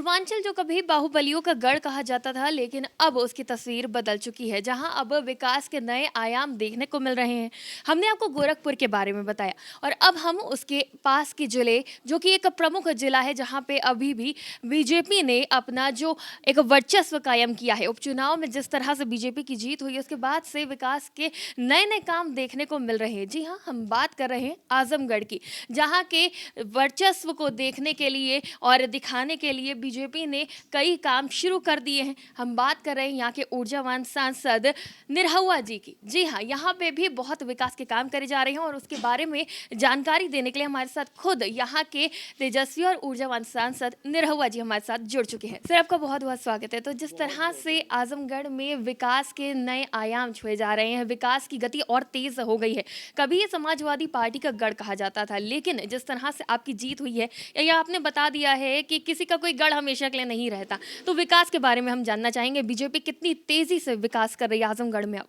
पूर्वांचल जो कभी बाहुबलियों का गढ़ कहा जाता था, लेकिन अब उसकी तस्वीर बदल चुकी है, जहां अब विकास के नए आयाम देखने को मिल रहे हैं। हमने आपको गोरखपुर के बारे में बताया और अब हम उसके पास के जिले, जो कि एक प्रमुख जिला है जहां पे अभी भी बीजेपी ने अपना जो एक वर्चस्व कायम किया है। उपचुनाव में जिस तरह से बीजेपी की जीत हुई, उसके बाद से विकास के नए नए काम देखने को मिल रहे हैं। जी हाँ, हम बात कर रहे हैं आजमगढ़ की, जहाँ के वर्चस्व को देखने के लिए और दिखाने के लिए बीजेपी ने कई काम शुरू कर दिए हैं। हम बात कर रहे हैं यहाँ के ऊर्जावान सांसद निरहुआ जी की। जी हाँ, यहाँ पे भी बहुत विकास के काम करे जा रहे हैं और उसके बारे में जानकारी देने के लिए हमारे साथ खुद यहाँ के तेजस्वी और ऊर्जावान सांसद निरहुआ जी हमारे साथ जुड़ चुके हैं। सर, आपका बहुत बहुत स्वागत है। तो जिस तरह से आजमगढ़ में विकास के नए आयाम छुए जा रहे हैं, विकास की गति और तेज हो गई है। कभी ये समाजवादी पार्टी का गढ़ कहा जाता था, लेकिन जिस तरह से आपकी जीत हुई है, या आपने बता दिया है कि किसी का कोई गढ़ हमेशा के लिए नहीं रहता, तो विकास के बारे में हम जानना चाहेंगे। बीजेपी कितनी तेजी से विकास कर रही है आजमगढ़ में अब?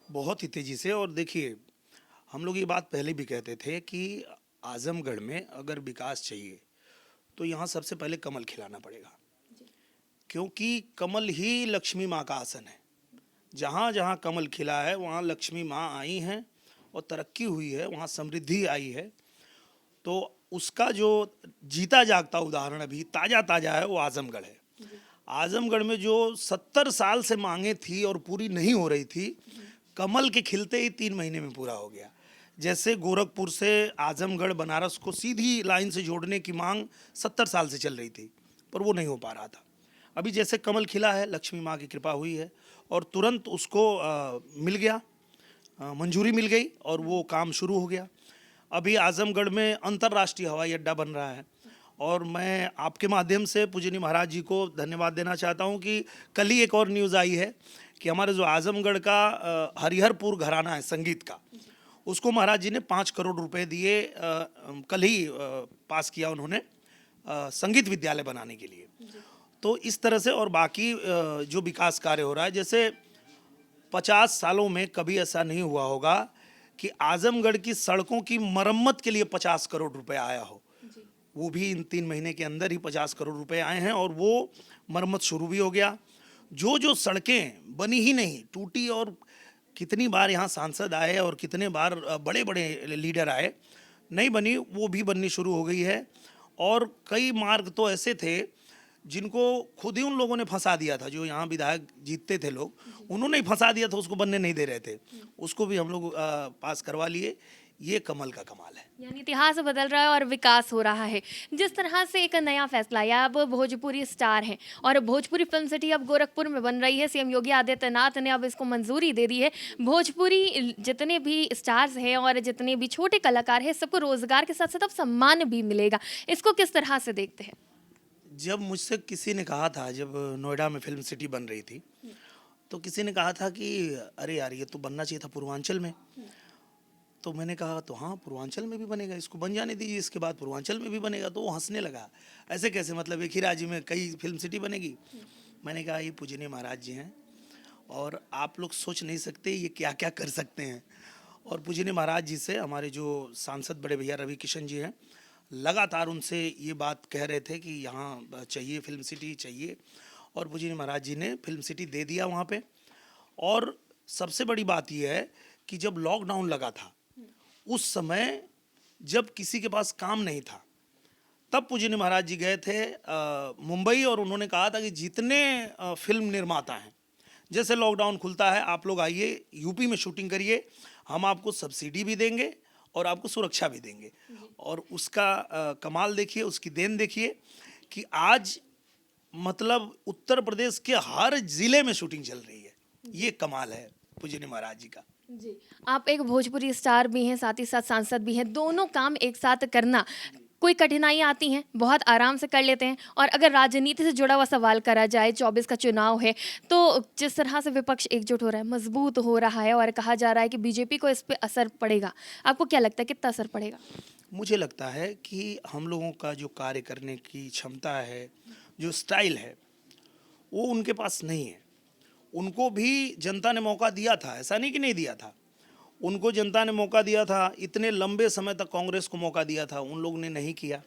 बहुत ही तेजी से। और देखिए, हम लोग ये बात पहले भी कहते थे कि आजमगढ़ में अगर विकास चाहिए तो यहाँ सबसे पहले कमल खिलाना पड़ेगा, क्योंकि कमल ही लक्ष्मी माँ का आसन है। जहाँ जहाँ कमल खिला है वहाँ लक्ष्मी माँ आई हैं और तरक्की हुई है, वहाँ समृद्धि आई है। तो उसका जो जीता जागता उदाहरण अभी ताज़ा ताज़ा है वो आजमगढ़ है। आजमगढ़ में जो 70 साल से मांगे थी और पूरी नहीं हो रही थी, कमल के खिलते ही 3 महीने में पूरा हो गया। जैसे गोरखपुर से आजमगढ़ बनारस को सीधी लाइन से जोड़ने की मांग 70 साल से चल रही थी, पर वो नहीं हो पा रहा था। अभी जैसे कमल खिला है, लक्ष्मी माँ की कृपा हुई है और तुरंत उसको मिल गया, मंजूरी मिल गई और वो काम शुरू हो गया। अभी आजमगढ़ में अंतर्राष्ट्रीय हवाई अड्डा बन रहा है और मैं आपके माध्यम से पूजनीय महाराज जी को धन्यवाद देना चाहता हूं कि कल ही एक और न्यूज़ आई है कि हमारे जो आजमगढ़ का हरिहरपुर घराना है संगीत का, उसको महाराज जी ने 5 करोड़ रुपए दिए। कल ही पास किया उन्होंने संगीत विद्यालय बनाने के लिए। तो इस तरह से और बाकी जो विकास कार्य हो रहा है, जैसे 50 सालों में कभी ऐसा नहीं हुआ होगा कि आजमगढ़ की सड़कों की मरम्मत के लिए 50 करोड़ रुपए आया हो। वो भी इन 3 महीने के अंदर ही 50 करोड़ रुपए आए हैं और वो मरम्मत शुरू भी हो गया। जो सड़कें बनी ही नहीं, टूटी, और कितनी बार यहाँ सांसद आए और कितने बार बड़े बड़े लीडर आए, नहीं बनी, वो भी बननी शुरू हो गई है। और कई मार्ग तो ऐसे थे जिनको खुद ही उन लोगों ने फंसा दिया था, जो यहाँ विधायक जीतते थे लोग, उन्होंने ही फंसा दिया था, उसको बनने नहीं दे रहे थे। उसको भी हम लोग पास करवा लिए। ये कमल का कमाल है। यानी इतिहास बदल रहा है और विकास हो रहा है। जिस तरह से एक नया फैसला आया, अब भोजपुरी स्टार हैं और भोजपुरी फिल्म सिटी अब गोरखपुर में बन रही है। सीएम योगी आदित्यनाथ ने अब इसको मंजूरी दे दी है। भोजपुरी जितने भी स्टार्स हैं और जितने भी छोटे कलाकार हैं, सबको रोजगार के साथ साथ अब सम्मान भी मिलेगा। इसको किस तरह से देखते हैं? जब मुझसे किसी ने कहा था, जब नोएडा में फिल्म सिटी बन रही थी, तो किसी ने कहा था कि अरे यार, ये तो बनना चाहिए था पूर्वांचल में। तो मैंने कहा तो हाँ, पूर्वांचल में भी बनेगा, इसको बन जाने दीजिए, इसके बाद पूर्वांचल में भी बनेगा। तो वो हंसने लगा, ऐसे कैसे, मतलब एक ही राज्य में कई फिल्म सिटी बनेगी? मैंने कहा ये पूजनीय महाराज जी हैं और आप लोग सोच नहीं सकते ये क्या क्या कर सकते हैं। और पूजनीय महाराज जी से हमारे जो सांसद बड़े भैया रवि किशन जी हैं, लगातार उनसे ये बात कह रहे थे कि यहाँ चाहिए, फिल्म सिटी चाहिए, और पूजनीय महाराज जी ने फिल्म सिटी दे दिया वहाँ पे। और सबसे बड़ी बात यह है कि जब लॉकडाउन लगा था, उस समय जब किसी के पास काम नहीं था, तब पूजनीय महाराज जी गए थे मुंबई, और उन्होंने कहा था कि जितने फिल्म निर्माता हैं, जैसे लॉकडाउन खुलता है आप लोग आइए, यूपी में शूटिंग करिए, हम आपको सब्सिडी भी देंगे और आपको सुरक्षा भी देंगे। और उसका कमाल देखिए, उसकी देन देखिए कि आज मतलब उत्तर प्रदेश के हर जिले में शूटिंग चल रही है। ये कमाल है पूजनीय महाराज जी का। जी, आप एक भोजपुरी स्टार भी हैं, साथ ही साथ सांसद भी हैं। दोनों काम एक साथ करना, कोई कठिनाई आती हैं? बहुत आराम से कर लेते हैं? और अगर राजनीति से जुड़ा हुआ सवाल करा जाए, 24 का चुनाव है, तो जिस तरह से विपक्ष एकजुट हो रहा है, मजबूत हो रहा है और कहा जा रहा है कि बीजेपी को इस पे असर पड़ेगा, आपको क्या लगता है कितना असर पड़ेगा? मुझे लगता है कि हम लोगों का जो कार्य करने की क्षमता है, जो स्टाइल है, वो उनके पास नहीं है। उनको भी जनता ने मौका दिया था, ऐसा नहीं कि नहीं दिया था। उनको जनता ने मौका दिया था, इतने लंबे समय तक कांग्रेस को मौका दिया था, उन लोगों ने नहीं किया।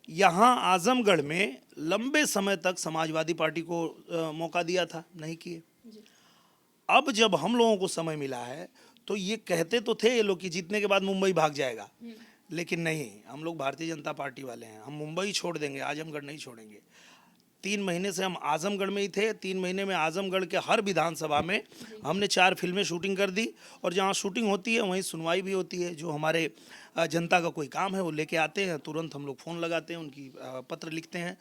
यहाँ आजमगढ़ में लंबे समय तक समाजवादी पार्टी को मौका दिया था, नहीं किए। अब जब हम लोगों को समय मिला है तो ये कहते तो थे ये लोग कि जीतने के बाद मुंबई भाग जाएगा, लेकिन नहीं, हम लोग भारतीय जनता पार्टी वाले हैं, हम मुंबई छोड़ देंगे, आजमगढ़ नहीं छोड़ेंगे। 3 महीने से हम आजमगढ़ में ही थे। 3 महीने में आजमगढ़ के हर विधानसभा में हमने 4 फिल्में शूटिंग कर दी, और जहाँ शूटिंग होती है वहीं सुनवाई भी होती है। जो हमारे जनता का कोई काम है वो लेके आते हैं, तुरंत हम लोग फ़ोन लगाते हैं, उनकी पत्र लिखते हैं,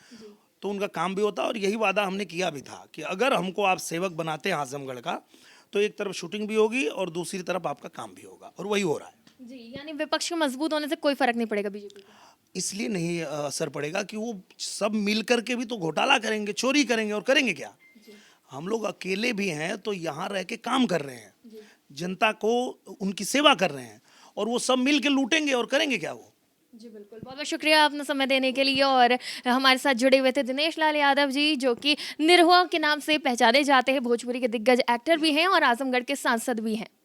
तो उनका काम भी होता है। और यही वादा हमने किया भी था कि अगर हमको आप सेवक बनाते हैं आजमगढ़ का, तो एक तरफ शूटिंग भी होगी और दूसरी तरफ आपका काम भी होगा, और वही हो रहा है। जी, यानी विपक्ष के मजबूत होने से कोई फर्क नहीं पड़ेगा बीजेपी को। इसलिए नहीं असर पड़ेगा कि वो सब मिल करके भी तो घोटाला करेंगे, चोरी करेंगे, और करेंगे क्या? हम लोग अकेले भी हैं तो यहाँ रह के काम कर रहे हैं, जनता को उनकी सेवा कर रहे हैं, और वो सब मिल के लूटेंगे और करेंगे क्या वो? जी बिल्कुल, बहुत बहुत शुक्रिया आपने समय देने के लिए। और हमारे साथ जुड़े हुए थे दिनेश लाल यादव जी, जो कि निरहुआ के नाम से पहचाने जाते हैं, भोजपुरी के दिग्गज एक्टर भी हैं और आजमगढ़ के सांसद भी हैं।